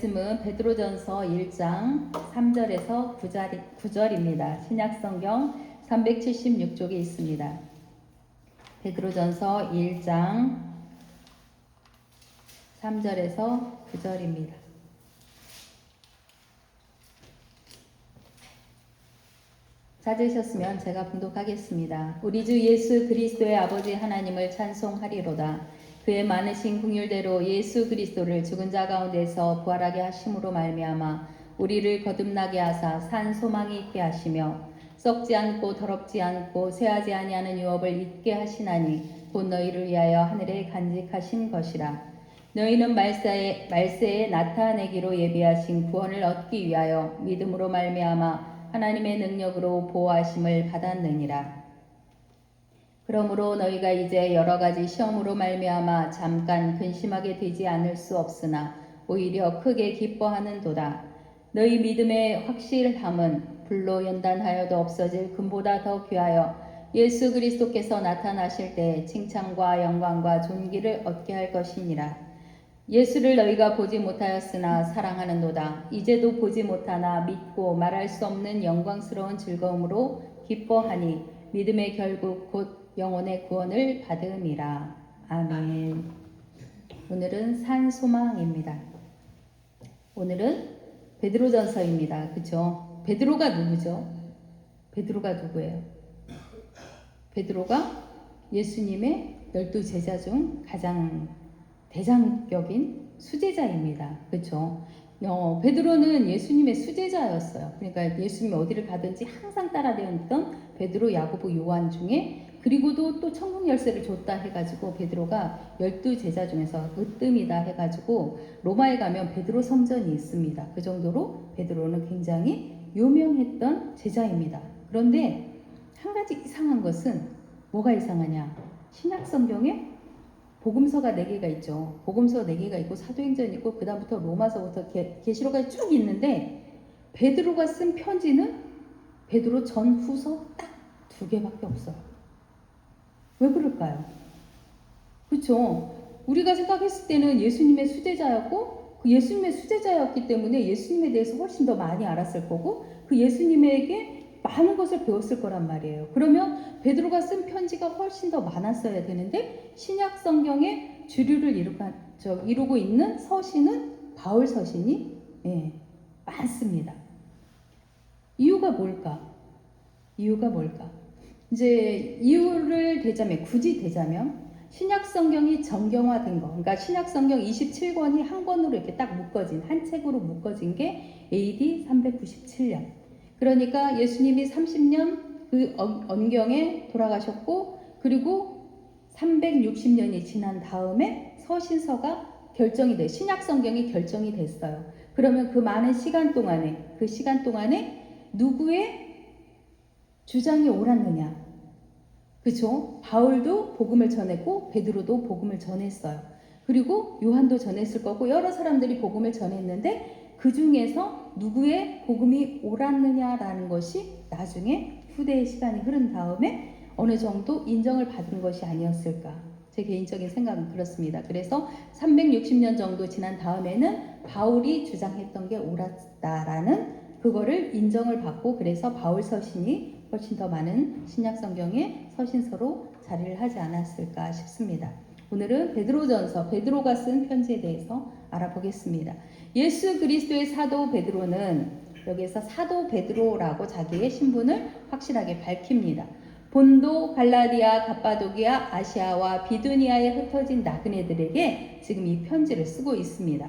말씀은 베드로전서 1장 3절에서 9절입니다. 신약성경 376쪽에 있습니다. 베드로전서 1장 3절에서 9절입니다. 찾으셨으면 제가 봉독하겠습니다. 우리 주 예수 그리스도의 아버지 하나님을 찬송하리로다. 그의 많으신 긍휼대로 예수 그리스도를 죽은 자 가운데서 부활하게 하심으로 말미암아 우리를 거듭나게 하사 산 소망이 있게 하시며 썩지 않고 더럽지 않고 쇠하지 아니하는 유업을 잊게 하시나니 곧 너희를 위하여 하늘에 간직하신 것이라. 너희는 말세에 나타내기로 예비하신 구원을 얻기 위하여 믿음으로 말미암아 하나님의 능력으로 보호하심을 받았느니라. 그러므로 너희가 이제 여러 가지 시험으로 말미암아 잠깐 근심하게 되지 않을 수 없으나 오히려 크게 기뻐하는도다. 너희 믿음의 확실함은 불로 연단하여도 없어질 금보다 더 귀하여 예수 그리스도께서 나타나실 때 칭찬과 영광과 존귀를 얻게 할 것이니라. 예수를 너희가 보지 못하였으나 사랑하는도다. 이제도 보지 못하나 믿고 말할 수 없는 영광스러운 즐거움으로 기뻐하니 믿음의 결국 곧 영혼의 구원을 받음이라. 아멘. 오늘은 산 소망입니다. 오늘은 베드로전서입니다. 그죠? 베드로가 누구죠? 베드로가 누구예요? 베드로가 예수님의 12제자 중 가장 대장격인 수제자입니다. 그렇죠? 베드로는 예수님의 수제자였어요. 그러니까 예수님이 어디를 가든지 항상 따라다녔던 베드로, 야고보, 요한 중에, 그리고도 또 천국 열쇠를 줬다 해가지고 베드로가 12제자 중에서 으뜸이다 해가지고 로마에 가면 베드로 성전이 있습니다. 그 정도로 베드로는 굉장히 유명했던 제자입니다. 그런데 한 가지 이상한 것은 뭐가 이상하냐? 신약 성경에 복음서가 4개가 있죠. 복음서 4개가 있고 사도행전이 있고 그 다음부터 로마서부터 계시록까지 쭉 있는데 베드로가 쓴 편지는 베드로 전후서 딱 2개밖에 없어요. 왜 그럴까요? 그렇죠? 우리가 생각했을 때는 예수님의 수제자였고 그 예수님의 수제자였기 때문에 예수님에 대해서 훨씬 더 많이 알았을 거고 그 예수님에게 많은 것을 배웠을 거란 말이에요. 그러면 베드로가 쓴 편지가 훨씬 더 많았어야 되는데 신약 성경의 주류를 이루고 있는 서신은 바울 서신이 많습니다. 이유가 뭘까? 이제 이유를 굳이 대자면 신약 성경이 정경화된 거, 그러니까 신약 성경 27권이 한 권으로 이렇게 딱 한 책으로 묶어진 게 AD 397년. 그러니까 예수님이 30년 그 언경에 돌아가셨고, 그리고 360년이 지난 다음에 서신서가 신약 성경이 결정이 됐어요. 그러면 그 많은 시간 동안에 누구의 주장이 옳았느냐? 그죠? 바울도 복음을 전했고 베드로도 복음을 전했어요. 그리고 요한도 전했을 거고 여러 사람들이 복음을 전했는데 그 중에서 누구의 복음이 옳았느냐라는 것이 나중에 후대의 시간이 흐른 다음에 어느 정도 인정을 받은 것이 아니었을까. 제 개인적인 생각은 그렇습니다. 그래서 360년 정도 지난 다음에는 바울이 주장했던 게 옳았다라는 그거를 인정을 받고, 그래서 바울 서신이 훨씬 더 많은 신약 성경의 서신서로 자리를 하지 않았을까 싶습니다. 오늘은 베드로가 쓴 편지에 대해서 알아보겠습니다. 예수 그리스도의 사도 베드로는 여기에서 사도 베드로라고 자기의 신분을 확실하게 밝힙니다. 본도, 갈라디아, 갑바도기아, 아시아와 비두니아에 흩어진 나그네들에게 지금 이 편지를 쓰고 있습니다.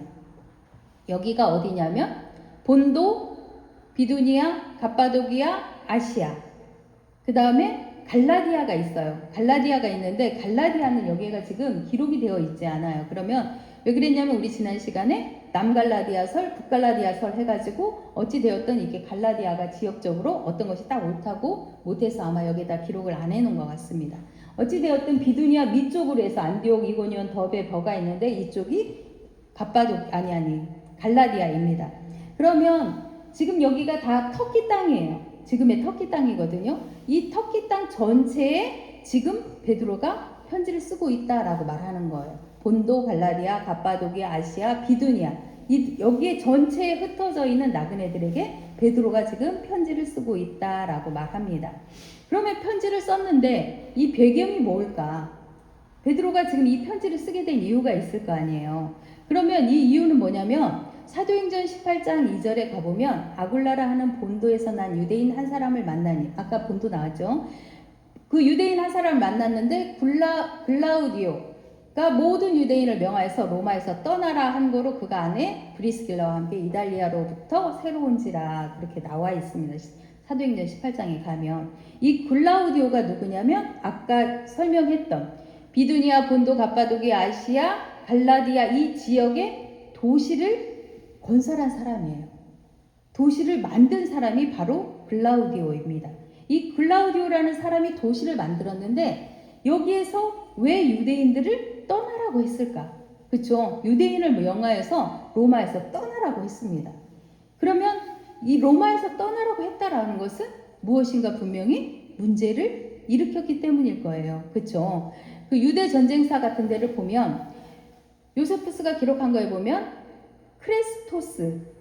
여기가 어디냐면 본도, 비두니아, 갑바도기아, 아시아, 그 다음에 갈라디아가 있어요. 갈라디아가 있는데 갈라디아는 여기가 지금 기록이 되어 있지 않아요. 그러면 왜 그랬냐면 우리 지난 시간에 남갈라디아설, 북갈라디아설 해가지고 어찌 되었든 이게 갈라디아가 지역적으로 어떤 것이 딱 옳다고 못해서 아마 여기다 기록을 안 해놓은 것 같습니다. 어찌 되었든 비두니아 밑쪽으로 해서 안디옥, 이고니온, 더베, 버가 있는데 이쪽이 갈라디아입니다. 그러면 지금 여기가 다 터키 땅이에요. 지금의 터키 땅이거든요. 이 터키 땅 전체에 지금 베드로가 편지를 쓰고 있다라고 말하는 거예요. 본도, 갈라디아, 갑바도기아, 아시아, 비두니아, 여기에 전체에 흩어져 있는 나그네들에게 베드로가 지금 편지를 쓰고 있다라고 말합니다. 그러면 편지를 썼는데 이 배경이 뭘까? 베드로가 지금 이 편지를 쓰게 된 이유가 있을 거 아니에요. 그러면 이 이유는 뭐냐면 사도행전 18장 2절에 가보면 아굴라라 하는 본도에서 난 유대인 한 사람을 만나니, 아까 본도 나왔죠. 그 유대인 한 사람을 만났는데 글라우디오가 모든 유대인을 명하여서 로마에서 떠나라 한 거로 그가 안에 브리스길라와 함께 이달리아로부터 새로운지라 그렇게 나와 있습니다. 사도행전 18장에 가면 이 글라우디오가 누구냐면 아까 설명했던 비두니아, 본도, 갑바도기, 아시아, 갈라디아 이 지역의 도시를 건설한 사람이에요. 도시를 만든 사람이 바로 글라우디오입니다. 이 글라우디오라는 사람이 도시를 만들었는데 여기에서 왜 유대인들을 떠나라고 했을까? 그렇죠? 유대인을 명하여서 로마에서 떠나라고 했습니다. 그러면 이 로마에서 떠나라고 했다라는 것은 무엇인가 분명히 문제를 일으켰기 때문일 거예요. 그렇죠? 그 유대 전쟁사 같은 데를 보면 요세푸스가 기록한 거에 보면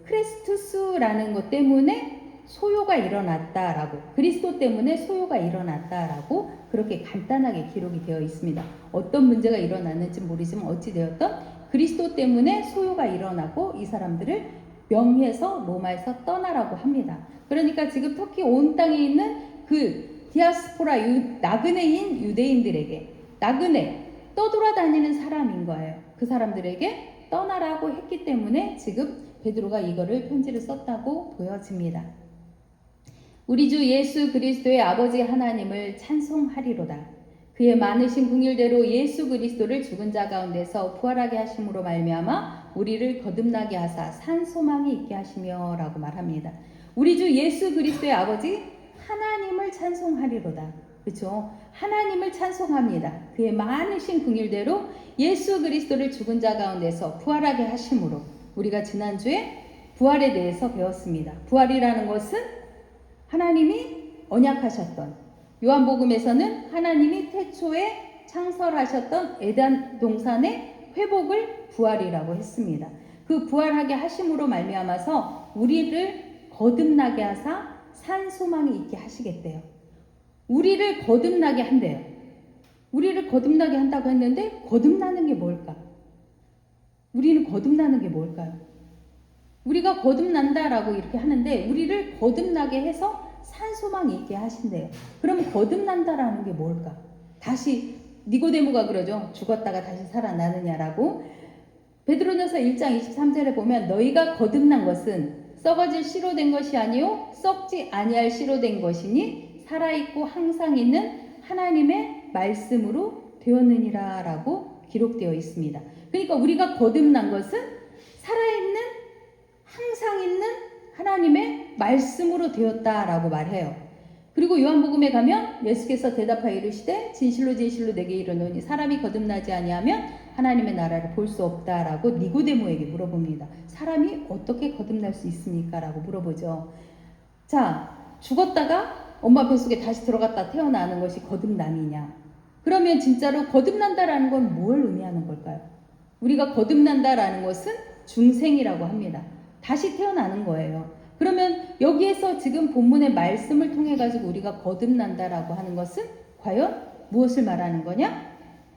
크레스투스라는 것 때문에 소요가 일어났다라고, 그리스도 때문에 소요가 일어났다라고 그렇게 간단하게 기록이 되어 있습니다. 어떤 문제가 일어났는지 모르지만 어찌되었던 그리스도 때문에 소요가 일어나고 이 사람들을 명의해서 로마에서 떠나라고 합니다. 그러니까 지금 터키 온 땅에 있는 그 디아스포라 나그네인 유대인들에게 나그네 떠돌아다니는 사람인 거예요. 그 사람들에게 떠나라고 했기 때문에 지금 베드로가 이거를 편지를 썼다고 보여집니다. 우리 주 예수 그리스도의 아버지 하나님을 찬송하리로다. 그의 많으신 긍휼대로 예수 그리스도를 죽은 자 가운데서 부활하게 하심으로 말미암아 우리를 거듭나게 하사 산 소망이 있게 하시며 라고 말합니다. 우리 주 예수 그리스도의 아버지 하나님을 찬송하리로다. 그렇죠? 하나님을 찬송합니다. 그의 많으신 긍휼대로 예수 그리스도를 죽은 자 가운데서 부활하게 하심으로 우리가 지난주에 부활에 대해서 배웠습니다. 부활이라는 것은 하나님이 언약하셨던, 요한복음에서는 하나님이 태초에 창설하셨던 에덴 동산의 회복을 부활이라고 했습니다. 그 부활하게 하심으로 말미암아서 우리를 거듭나게 하사 산 소망이 있게 하시겠대요. 우리를 거듭나게 한대요. 우리를 거듭나게 한다고 했는데 거듭나는 게 뭘까? 우리는 거듭나는 게 뭘까요? 우리가 거듭난다라고 이렇게 하는데 우리를 거듭나게 해서 산 소망이 있게 하신대요. 그럼 거듭난다라는 게 뭘까? 다시 니고데모가 그러죠. 죽었다가 다시 살아나느냐라고. 베드로전서 1장 23절에 보면 너희가 거듭난 것은 썩어질 씨로 된 것이 아니요 썩지 아니할 씨로 된 것이니 살아있고 항상 있는 하나님의 말씀으로 되었느니라 라고 기록되어 있습니다. 그러니까 우리가 거듭난 것은 살아있는 항상 있는 하나님의 말씀으로 되었다라고 말해요. 그리고 요한복음에 가면 예수께서 대답하여 이르시되 진실로 진실로 내게 이르노니 사람이 거듭나지 아니하면 하나님의 나라를 볼 수 없다라고 니고데모에게 물어봅니다. 사람이 어떻게 거듭날 수 있습니까? 라고 물어보죠. 자, 죽었다가 엄마 뱃속에 다시 들어갔다 태어나는 것이 거듭남이냐? 그러면 진짜로 거듭난다라는 건 뭘 의미하는 걸까요? 우리가 거듭난다라는 것은 중생이라고 합니다. 다시 태어나는 거예요. 그러면 여기에서 지금 본문의 말씀을 통해 가지고 우리가 거듭난다라고 하는 것은 과연 무엇을 말하는 거냐?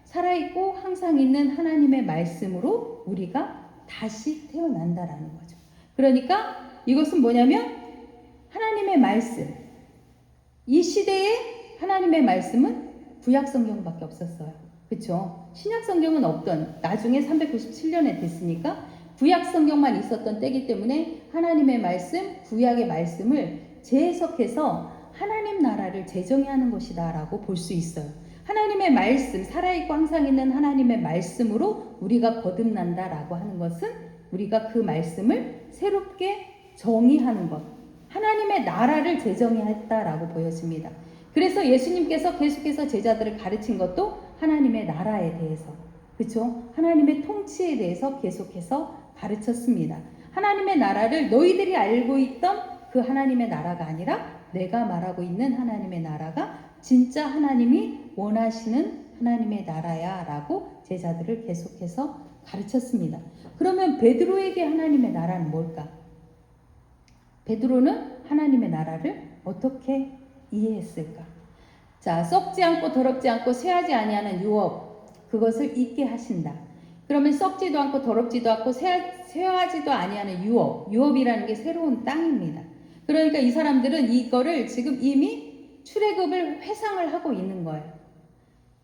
살아있고 항상 있는 하나님의 말씀으로 우리가 다시 태어난다라는 거죠. 그러니까 이것은 뭐냐면 하나님의 말씀. 이 시대에 하나님의 말씀은 구약 성경밖에 없었어요. 그렇죠? 신약 성경은 없던 나중에 397년에 됐으니까 구약 성경만 있었던 때이기 때문에 하나님의 말씀, 구약의 말씀을 재해석해서 하나님 나라를 재정의하는 것이다 라고 볼 수 있어요. 하나님의 말씀, 살아있고 항상 있는 하나님의 말씀으로 우리가 거듭난다 라고 하는 것은 우리가 그 말씀을 새롭게 정의하는 것, 하나님의 나라를 재정의했다라고 보여집니다. 그래서 예수님께서 계속해서 제자들을 가르친 것도 하나님의 나라에 대해서, 그렇죠? 하나님의 통치에 대해서 계속해서 가르쳤습니다. 하나님의 나라를 너희들이 알고 있던 그 하나님의 나라가 아니라 내가 말하고 있는 하나님의 나라가 진짜 하나님이 원하시는 하나님의 나라야 라고 제자들을 계속해서 가르쳤습니다. 그러면 베드로에게 하나님의 나라는 뭘까? 베드로는 하나님의 나라를 어떻게 이해했을까? 자, 썩지 않고 더럽지 않고 쇠하지 아니하는 유업, 그것을 잊게 하신다. 그러면 썩지도 않고 더럽지도 않고 쇠하지도 아니하는 유업이라는 게 새로운 땅입니다. 그러니까 이 사람들은 이거를 지금 이미 출애굽을 회상을 하고 있는 거예요.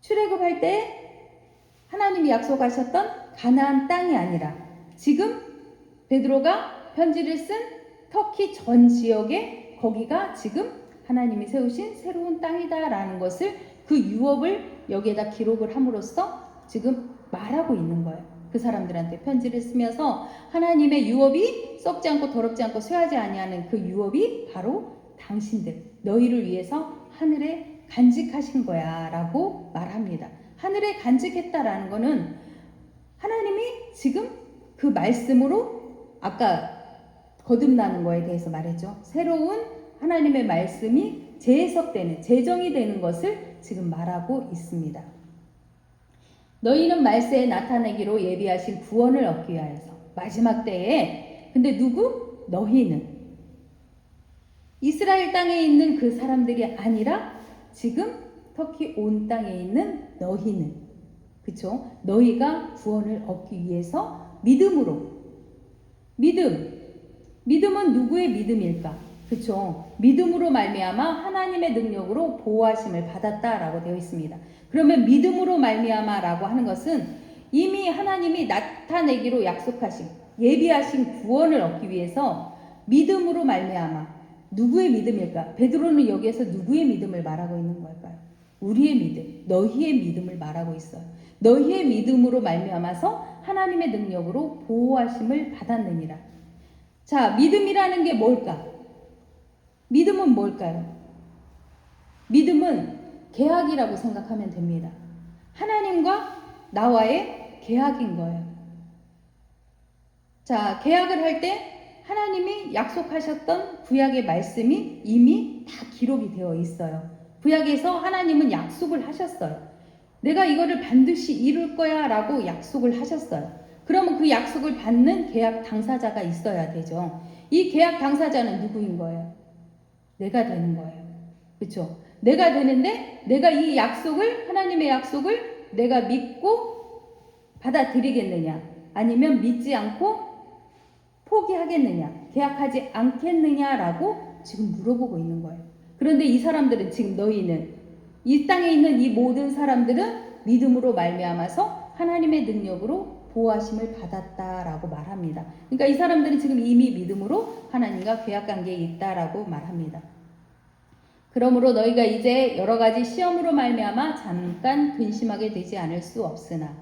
출애굽할 때 하나님이 약속하셨던 가나안 땅이 아니라 지금 베드로가 편지를 쓴 터키 전 지역에 거기가 지금 하나님이 세우신 새로운 땅이다라는 것을 그 유업을 여기에다 기록을 함으로써 지금 말하고 있는 거예요. 그 사람들한테 편지를 쓰면서 하나님의 유업이 썩지 않고 더럽지 않고 쇠하지 아니하는 그 유업이 바로 당신들, 너희를 위해서 하늘에 간직하신 거야 라고 말합니다. 하늘에 간직했다라는 거는 하나님이 지금 그 말씀으로 아까 거듭나는 거에 대해서 말했죠. 새로운 하나님의 말씀이 재해석되는, 재정이 되는 것을 지금 말하고 있습니다. 너희는 말세에 나타내기로 예비하신 구원을 얻기 위하여서 마지막 때에 근데 누구? 너희는 이스라엘 땅에 있는 그 사람들이 아니라 지금 터키 온 땅에 있는 너희는 그쵸? 너희가 구원을 얻기 위해서 믿음으로 믿음은 누구의 믿음일까? 그쵸? 믿음으로 말미암아 하나님의 능력으로 보호하심을 받았다라고 되어 있습니다. 그러면 믿음으로 말미암아라고 하는 것은 이미 하나님이 나타내기로 약속하신 예비하신 구원을 얻기 위해서 믿음으로 말미암아 누구의 믿음일까? 베드로는 여기에서 누구의 믿음을 말하고 있는 걸까요? 우리의 믿음, 너희의 믿음을 말하고 있어요. 너희의 믿음으로 말미암아서 하나님의 능력으로 보호하심을 받았느니라. 자, 믿음이라는 게 뭘까? 믿음은 뭘까요? 믿음은 계약이라고 생각하면 됩니다. 하나님과 나와의 계약인 거예요. 자, 계약을 할 때 하나님이 약속하셨던 구약의 말씀이 이미 다 기록이 되어 있어요. 구약에서 하나님은 약속을 하셨어요. 내가 이거를 반드시 이룰 거야 라고 약속을 하셨어요. 그러면 그 약속을 받는 계약 당사자가 있어야 되죠. 이 계약 당사자는 누구인 거예요? 내가 되는 거예요. 그렇죠? 내가 되는데 내가 이 약속을 하나님의 약속을 내가 믿고 받아들이겠느냐 아니면 믿지 않고 포기하겠느냐 계약하지 않겠느냐라고 지금 물어보고 있는 거예요. 그런데 이 사람들은 지금 너희는 이 땅에 있는 이 모든 사람들은 믿음으로 말미암아서 하나님의 능력으로 보호하심을 받았다라고 말합니다. 그러니까 이 사람들은 지금 이미 믿음으로 하나님과 계약관계에 있다라고 말합니다. 그러므로 너희가 이제 여러 가지 시험으로 말미암아 잠깐 근심하게 되지 않을 수 없으나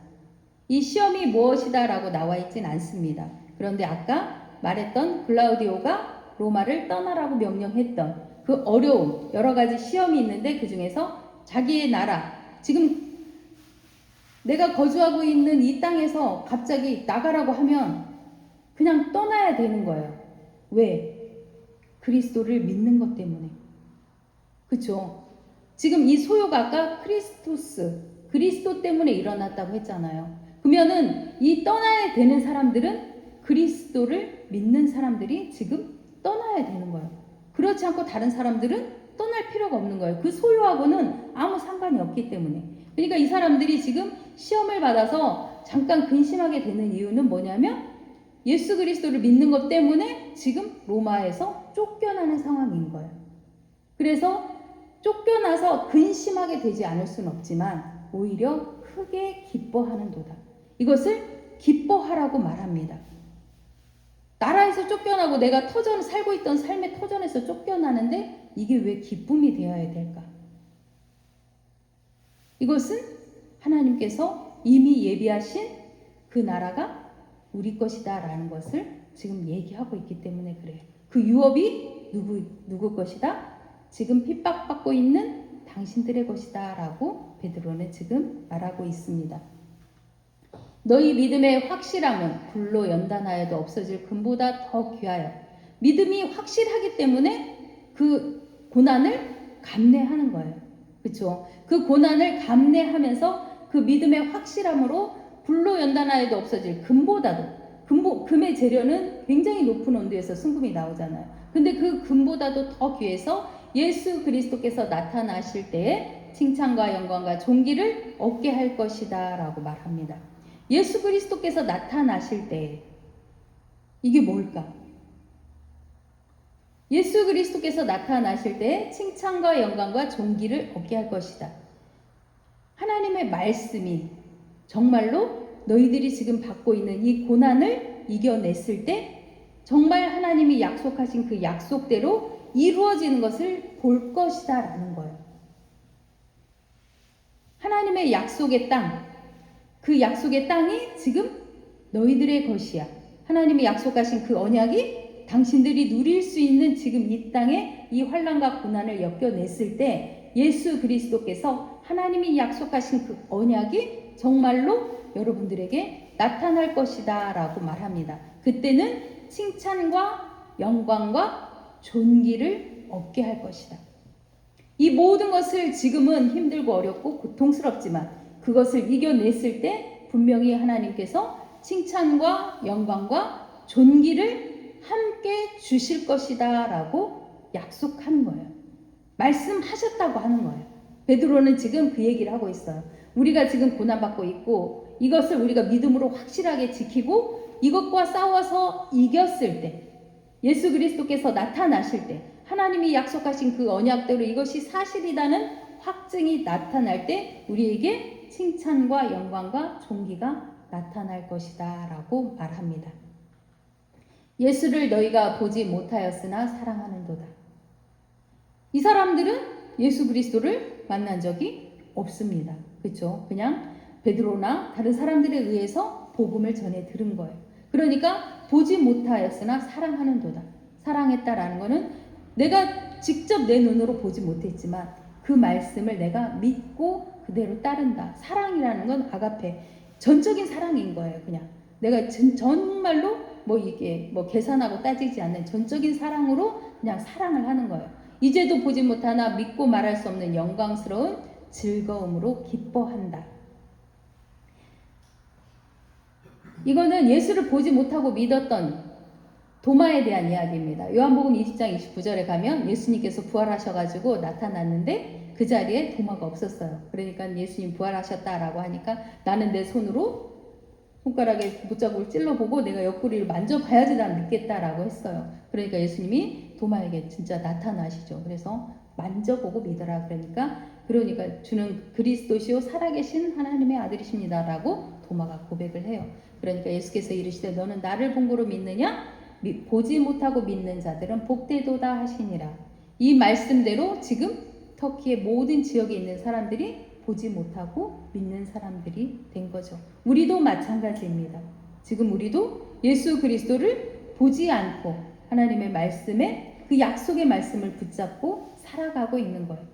이 시험이 무엇이다라고 나와 있진 않습니다. 그런데 아까 말했던 글라우디오가 로마를 떠나라고 명령했던 그 어려움 여러 가지 시험이 있는데 그 중에서 자기의 나라 지금 내가 거주하고 있는 이 땅에서 갑자기 나가라고 하면 그냥 떠나야 되는 거예요. 왜? 그리스도를 믿는 것 때문에. 그쵸? 지금 이 소요가 아까 그리스도 때문에 일어났다고 했잖아요. 그러면은 이 떠나야 되는 사람들은 그리스도를 믿는 사람들이 지금 떠나야 되는 거예요. 그렇지 않고 다른 사람들은 떠날 필요가 없는 거예요. 그 소유하고는 아무 상관이 없기 때문에. 그러니까 이 사람들이 지금 시험을 받아서 잠깐 근심하게 되는 이유는 뭐냐면 예수 그리스도를 믿는 것 때문에 지금 로마에서 쫓겨나는 상황인 거예요. 그래서 쫓겨나서 근심하게 되지 않을 수는 없지만 오히려 크게 기뻐하는도다. 이것을 기뻐하라고 말합니다. 나라에서 쫓겨나고 내가 살고 있던 삶의 터전에서 쫓겨나는데 이게 왜 기쁨이 되어야 될까? 이것은 하나님께서 이미 예비하신 그 나라가 우리 것이다 라는 것을 지금 얘기하고 있기 때문에 그래요. 그 유업이 누구 것이다? 지금 핍박받고 있는 당신들의 것이다 라고 베드로는 지금 말하고 있습니다. 너희 믿음의 확실함은 불로 연단하여도 없어질 금보다 더 귀하여 믿음이 확실하기 때문에 그 고난을 감내하는 거예요. 그렇죠? 그 고난을 감내하면서 그 믿음의 확실함으로 불로 연단하여도 없어질 금의 재료는 굉장히 높은 온도에서 순금이 나오잖아요. 근데 그 금보다도 더 귀해서 예수 그리스도께서 나타나실 때에 칭찬과 영광과 존귀를 얻게 할 것이다 라고 말합니다. 예수 그리스도께서 나타나실 때 이게 뭘까? 예수 그리스도께서 나타나실 때 칭찬과 영광과 존귀를 얻게 할 것이다. 하나님의 말씀이 정말로 너희들이 지금 받고 있는 이 고난을 이겨냈을 때 정말 하나님이 약속하신 그 약속대로 이루어지는 것을 볼 것이다 라는 거예요. 하나님의 약속의 땅, 그 약속의 땅이 지금 너희들의 것이야. 하나님이 약속하신 그 언약이 당신들이 누릴 수 있는 지금 이 땅에 이 환난과 고난을 엮여냈을 때 예수 그리스도께서 하나님이 약속하신 그 언약이 정말로 여러분들에게 나타날 것이다 라고 말합니다. 그때는 칭찬과 영광과 존귀를 얻게 할 것이다. 이 모든 것을 지금은 힘들고 어렵고 고통스럽지만 그것을 이겨냈을 때 분명히 하나님께서 칭찬과 영광과 존귀를 함께 주실 것이다 라고 약속하는 거예요. 말씀하셨다고 하는 거예요. 베드로는 지금 그 얘기를 하고 있어요. 우리가 지금 고난받고 있고 이것을 우리가 믿음으로 확실하게 지키고 이것과 싸워서 이겼을 때 예수 그리스도께서 나타나실 때 하나님이 약속하신 그 언약대로 이것이 사실이라는 확증이 나타날 때 우리에게 칭찬과 영광과 존귀가 나타날 것이다 라고 말합니다. 예수를 너희가 보지 못하였으나 사랑하는도다. 이 사람들은 예수 그리스도를 만난 적이 없습니다. 그렇죠? 그냥 베드로나 다른 사람들에 의해서 복음을 전해 들은 거예요. 그러니까 보지 못하였으나 사랑하는도다. 사랑했다라는 거는 내가 직접 내 눈으로 보지 못했지만 그 말씀을 내가 믿고 그대로 따른다. 사랑이라는 건 아가페, 전적인 사랑인 거예요. 그냥 내가 정말로 이게 계산하고 따지지 않는 전적인 사랑으로 그냥 사랑을 하는 거예요. 이제도 보지 못하나 믿고 말할 수 없는 영광스러운 즐거움으로 기뻐한다. 이거는 예수를 보지 못하고 믿었던 도마에 대한 이야기입니다. 요한복음 20장 29절에 가면 예수님께서 부활하셔가지고 나타났는데 그 자리에 도마가 없었어요. 그러니까 예수님 부활하셨다라고 하니까 나는 내 손으로 손가락에 못자국을 찔러보고 내가 옆구리를 만져봐야지 난 믿겠다라고 했어요. 그러니까 예수님이 도마에게 진짜 나타나시죠. 그래서 만져보고 믿어라. 그러니까 주는 그리스도시요 살아계신 하나님의 아들이십니다라고 도마가 고백을 해요. 그러니까 예수께서 이르시되 너는 나를 본고로 믿느냐? 보지 못하고 믿는 자들은 복되도다 하시니라. 이 말씀대로 지금 터키의 모든 지역에 있는 사람들이 보지 못하고 믿는 사람들이 된 거죠. 우리도 마찬가지입니다. 지금 우리도 예수 그리스도를 보지 않고 하나님의 말씀에 그 약속의 말씀을 붙잡고 살아가고 있는 거예요.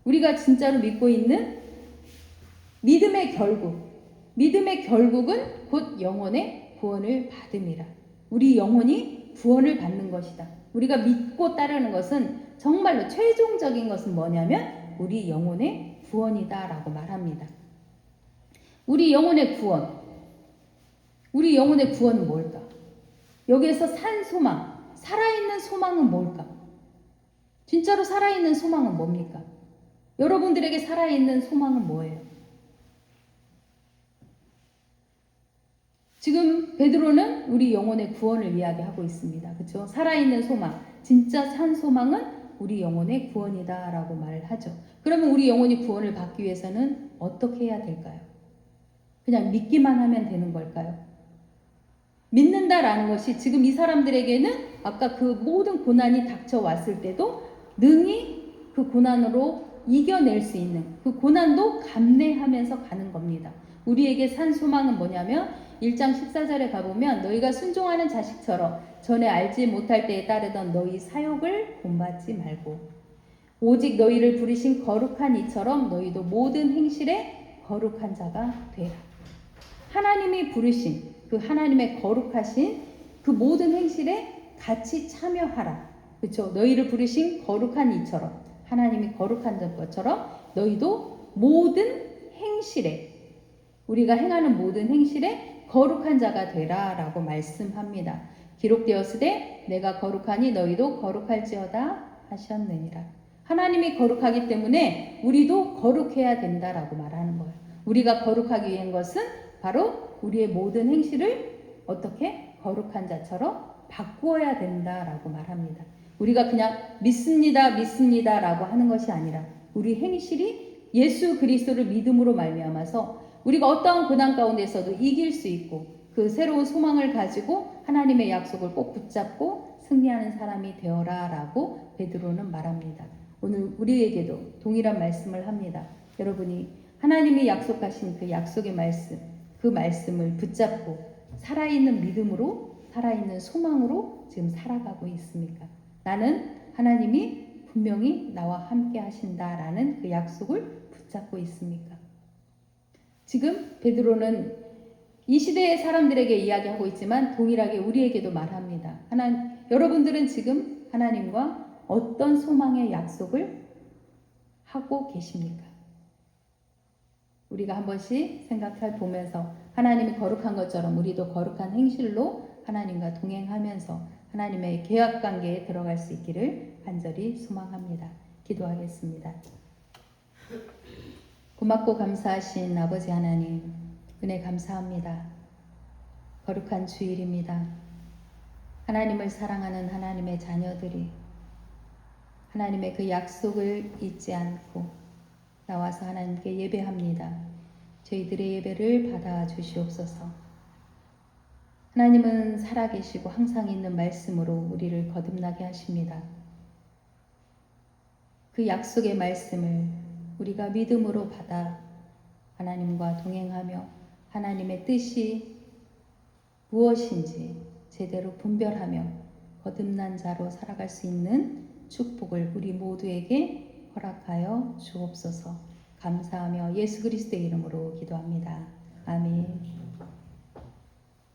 우리가 진짜로 믿고 있는 믿음의 결국은 곧 영혼의 구원을 받음이라. 우리 영혼이 구원을 받는 것이다. 우리가 믿고 따르는 것은 정말로 최종적인 것은 뭐냐면 우리 영혼의 구원이다 라고 말합니다. 우리 영혼의 구원은 뭘까? 여기에서 산 소망, 살아있는 소망은 뭘까? 진짜로 살아있는 소망은 뭡니까? 여러분들에게 살아있는 소망은 뭐예요? 지금 베드로는 우리 영혼의 구원을 이야기하고 있습니다. 그렇죠? 살아있는 소망, 진짜 산 소망은 우리 영혼의 구원이다 라고 말을 하죠. 그러면 우리 영혼이 구원을 받기 위해서는 어떻게 해야 될까요? 그냥 믿기만 하면 되는 걸까요? 믿는다라는 것이 지금 이 사람들에게는 아까 그 모든 고난이 닥쳐왔을 때도 능히 그 고난으로 이겨낼 수 있는 그 고난도 감내하면서 가는 겁니다. 우리에게 산 소망은 뭐냐면 1장 14절에 가보면 너희가 순종하는 자식처럼 전에 알지 못할 때에 따르던 너희 사욕을 본받지 말고 오직 너희를 부르신 거룩한 이처럼 너희도 모든 행실에 거룩한 자가 되라. 하나님이 부르신 그 하나님의 거룩하신 그 모든 행실에 같이 참여하라. 그렇죠? 너희를 부르신 거룩한 이처럼 하나님이 거룩한 것처럼 너희도 모든 행실에 우리가 행하는 모든 행실에 거룩한 자가 되라 라고 말씀합니다. 기록되었으되 내가 거룩하니 너희도 거룩할지어다 하셨느니라. 하나님이 거룩하기 때문에 우리도 거룩해야 된다라고 말하는 거예요. 우리가 거룩하기 위한 것은 바로 우리의 모든 행실을 어떻게 거룩한 자처럼 바꾸어야 된다라고 말합니다. 우리가 그냥 믿습니다 라고 하는 것이 아니라 우리 행실이 예수 그리스도를 믿음으로 말미암아서 우리가 어떠한 고난 가운데서도 이길 수 있고 그 새로운 소망을 가지고 하나님의 약속을 꼭 붙잡고 승리하는 사람이 되어라 라고 베드로는 말합니다. 오늘 우리에게도 동일한 말씀을 합니다. 여러분이 하나님이 약속하신 그 약속의 말씀, 그 말씀을 붙잡고 살아있는 믿음으로, 살아있는 소망으로 지금 살아가고 있습니까? 나는 하나님이 분명히 나와 함께 하신다라는 그 약속을 붙잡고 있습니까? 지금 베드로는 이 시대의 사람들에게 이야기하고 있지만 동일하게 우리에게도 말합니다. 여러분들은 지금 하나님과 어떤 소망의 약속을 하고 계십니까? 우리가 한 번씩 생각해 보면서 하나님이 거룩한 것처럼 우리도 거룩한 행실로 하나님과 동행하면서 하나님의 계약 관계에 들어갈 수 있기를 간절히 소망합니다. 기도하겠습니다. 고맙고 감사하신 아버지 하나님, 은혜 감사합니다. 거룩한 주일입니다. 하나님을 사랑하는 하나님의 자녀들이 하나님의 그 약속을 잊지 않고 나와서 하나님께 예배합니다. 저희들의 예배를 받아 주시옵소서. 하나님은 살아계시고 항상 있는 말씀으로 우리를 거듭나게 하십니다. 그 약속의 말씀을 우리가 믿음으로 받아 하나님과 동행하며 하나님의 뜻이 무엇인지 제대로 분별하며 거듭난 자로 살아갈 수 있는 축복을 우리 모두에게 허락하여 주옵소서. 감사하며 예수 그리스도의 이름으로 기도합니다. 아멘.